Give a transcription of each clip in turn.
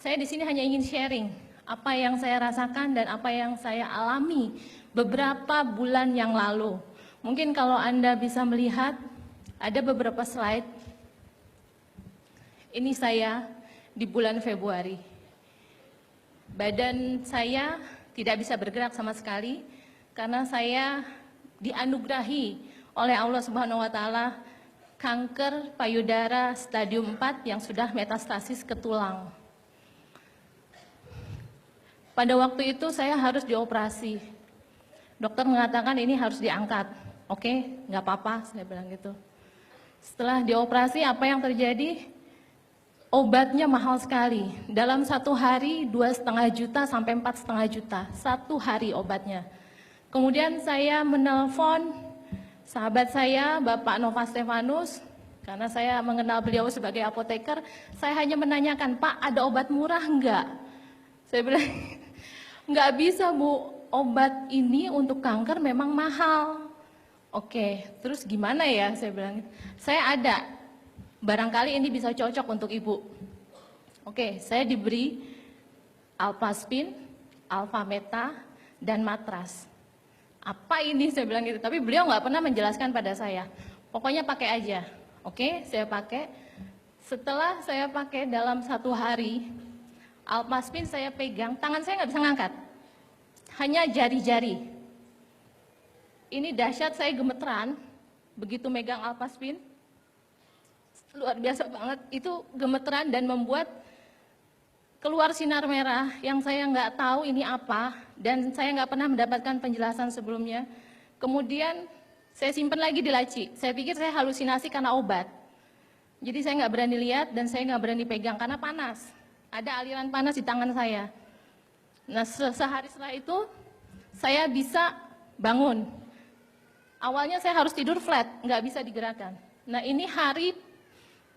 Saya di sini hanya ingin sharing apa yang saya rasakan dan apa yang saya alami beberapa bulan yang lalu. Mungkin kalau Anda bisa melihat, ada beberapa slide. Ini saya di bulan Februari. Badan saya tidak bisa bergerak sama sekali karena saya dianugerahi oleh Allah Subhanahu wa taala kanker payudara stadium 4 yang sudah metastasis ke tulang. Pada waktu itu saya harus dioperasi. Dokter mengatakan ini harus diangkat. Oke, nggak apa-apa, saya bilang gitu. Setelah dioperasi, apa yang terjadi? Obatnya mahal sekali. Dalam satu hari 2,5 juta sampai 4,5 juta. Satu hari obatnya. Kemudian saya menelpon sahabat saya, Bapak Nova Stefanus, karena saya mengenal beliau sebagai apoteker. Saya hanya menanyakan, Pak, ada obat murah enggak? Saya bilang, nggak bisa Bu, obat ini untuk kanker memang mahal. Oke, terus gimana ya? Saya bilang, saya ada, barangkali ini bisa cocok untuk Ibu. Oke, saya diberi Alpaspin, Alfameta, dan matras. Apa ini? Saya bilang gitu, tapi beliau nggak pernah menjelaskan pada saya. Pokoknya pakai aja. Oke, saya pakai. Setelah saya pakai dalam satu hari, Alpaspin saya pegang, tangan saya nggak bisa ngangkat, hanya jari-jari. Ini dahsyat, saya gemeteran, begitu megang Alpaspin, luar biasa banget, itu gemeteran dan membuat keluar sinar merah yang saya nggak tahu ini apa, dan saya nggak pernah mendapatkan penjelasan sebelumnya. Kemudian saya simpan lagi di laci, saya pikir saya halusinasi karena obat. Jadi saya nggak berani lihat dan saya nggak berani pegang karena panas. Ada aliran panas di tangan saya. Nah, sehari setelah itu, saya bisa bangun. Awalnya saya harus tidur flat, nggak bisa digerakkan. Nah, ini hari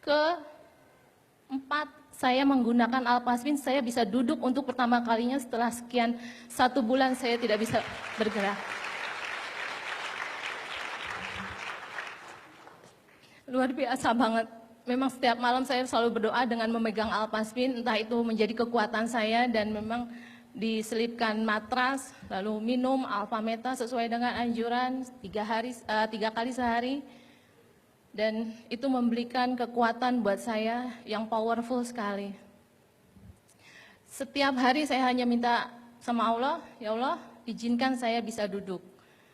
ke-4 saya menggunakan Alpaspin, saya bisa duduk untuk pertama kalinya setelah sekian 1 bulan saya tidak bisa bergerak. Luar biasa banget. Memang setiap malam saya selalu berdoa dengan memegang Alpaspin, entah itu menjadi kekuatan saya, dan memang diselipkan matras, lalu minum Alfameta sesuai dengan anjuran 3 kali sehari, dan itu memberikan kekuatan buat saya yang powerful sekali. Setiap hari saya hanya minta sama Allah, ya Allah, izinkan saya bisa duduk.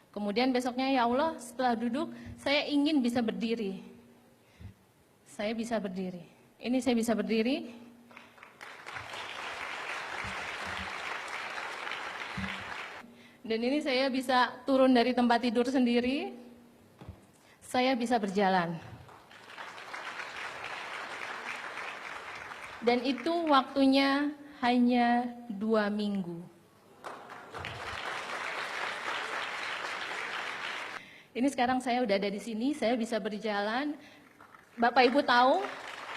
Kemudian besoknya, ya Allah, setelah duduk, saya ingin bisa berdiri. Saya bisa berdiri. Ini saya bisa berdiri. Dan ini saya bisa turun dari tempat tidur sendiri. Saya bisa berjalan. Dan itu waktunya hanya 2 minggu. Ini sekarang saya udah ada di sini, saya bisa berjalan. Bapak Ibu tahu,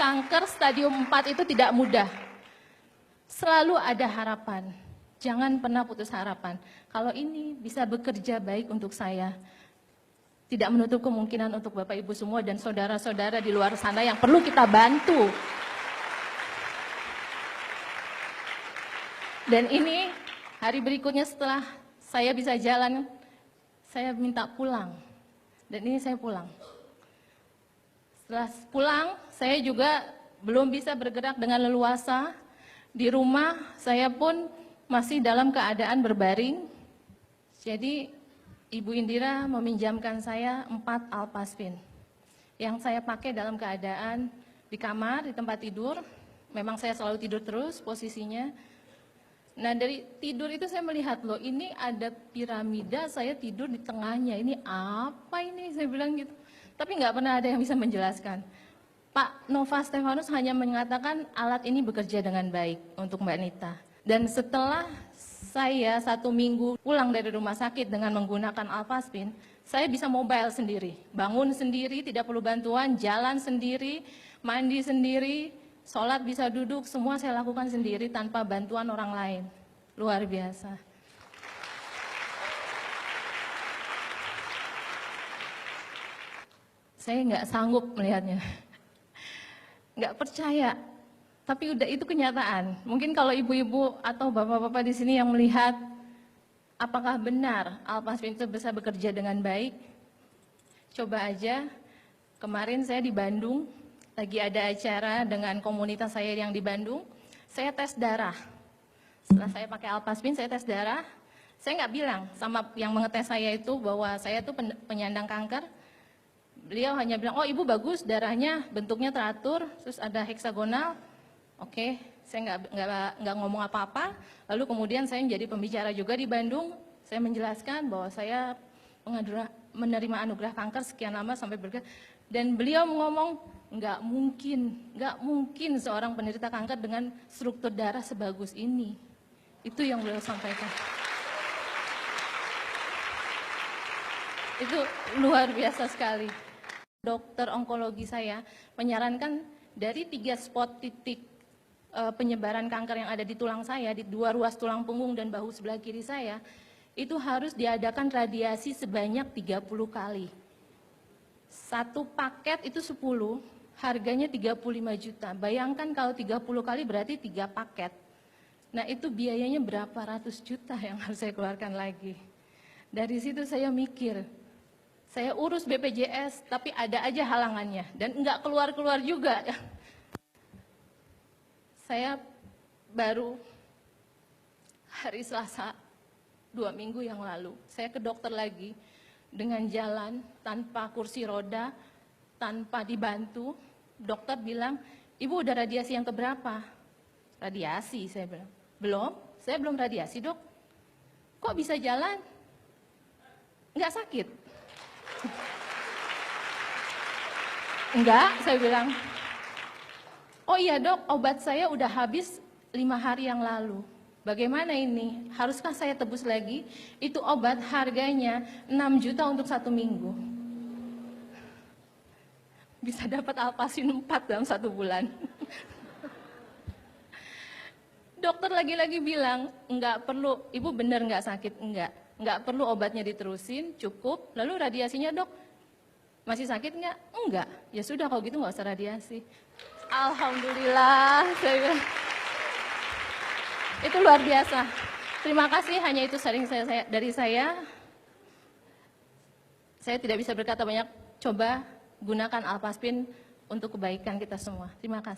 kanker stadium 4 itu tidak mudah. Selalu ada harapan. Jangan pernah putus harapan. Kalau ini bisa bekerja baik untuk saya, tidak menutup kemungkinan untuk Bapak Ibu semua dan saudara-saudara di luar sana yang perlu kita bantu. Dan ini hari berikutnya setelah saya bisa jalan, saya minta pulang. Dan ini saya pulang. Setelah pulang, saya juga belum bisa bergerak dengan leluasa. Di rumah, saya pun masih dalam keadaan berbaring. Jadi, Ibu Indira meminjamkan saya 4 Alpaspin. Yang saya pakai dalam keadaan di kamar, di tempat tidur. Memang saya selalu tidur terus posisinya. Nah, dari tidur itu saya melihat, loh ini ada piramida, saya tidur di tengahnya. Ini apa ini? Saya bilang gitu. Tapi nggak pernah ada yang bisa menjelaskan. Pak Nova Stefanus hanya mengatakan alat ini bekerja dengan baik untuk Mbak Nita. Dan setelah saya 1 minggu pulang dari rumah sakit dengan menggunakan Alpaspin, saya bisa mobile sendiri, bangun sendiri, tidak perlu bantuan, jalan sendiri, mandi sendiri, sholat bisa duduk, semua saya lakukan sendiri tanpa bantuan orang lain. Luar biasa. Saya nggak sanggup melihatnya, nggak percaya. Tapi udah itu kenyataan. Mungkin kalau ibu-ibu atau bapak-bapak di sini yang melihat, apakah benar Alpaspin itu bisa bekerja dengan baik? Coba aja, kemarin saya di Bandung, lagi ada acara dengan komunitas saya yang di Bandung, saya tes darah. Setelah saya pakai Alpaspin, saya tes darah, saya nggak bilang sama yang mengetes saya itu bahwa saya tuh penyandang kanker. Beliau hanya bilang, oh ibu bagus, darahnya bentuknya teratur, terus ada heksagonal. Oke, saya nggak ngomong apa-apa. Lalu kemudian saya menjadi pembicara juga di Bandung. Saya menjelaskan bahwa saya menerima anugerah kanker sekian lama sampai dan beliau ngomong nggak mungkin seorang penderita kanker dengan struktur darah sebagus ini. Itu yang beliau sampaikan. Itu luar biasa sekali. Dokter onkologi saya menyarankan dari 3 spot titik penyebaran kanker yang ada di tulang saya, di 2 ruas tulang punggung dan bahu sebelah kiri saya, itu harus diadakan radiasi sebanyak 30 kali. 1 paket itu 10, harganya 35 juta. Bayangkan kalau 30 kali berarti 3 paket. Nah itu biayanya berapa ratus juta yang harus saya keluarkan lagi. Dari situ saya mikir, saya urus BPJS tapi ada aja halangannya dan enggak keluar-keluar juga. Saya baru hari Selasa 2 minggu yang lalu, saya ke dokter lagi dengan jalan tanpa kursi roda, tanpa dibantu. Dokter bilang, ibu udah radiasi yang keberapa? Radiasi, saya bilang. Belum, saya belum radiasi dok. Kok bisa jalan? Nggak sakit? Enggak, saya bilang. Oh iya dok, obat saya udah habis 5 hari yang lalu. Bagaimana ini? Haruskah saya tebus lagi? Itu obat harganya 6 juta untuk 1 minggu. Bisa dapat Alpasin 4 dalam 1 bulan. Dokter lagi-lagi bilang, enggak perlu, ibu benar enggak sakit? Enggak perlu obatnya diterusin, cukup. Lalu radiasinya dok, masih sakit enggak? Enggak. Ya sudah kalau gitu enggak usah radiasi. Alhamdulillah, saya bilang. Itu luar biasa. Terima kasih, hanya itu sharing dari saya. Saya tidak bisa berkata banyak, coba gunakan Alpaspin untuk kebaikan kita semua. Terima kasih.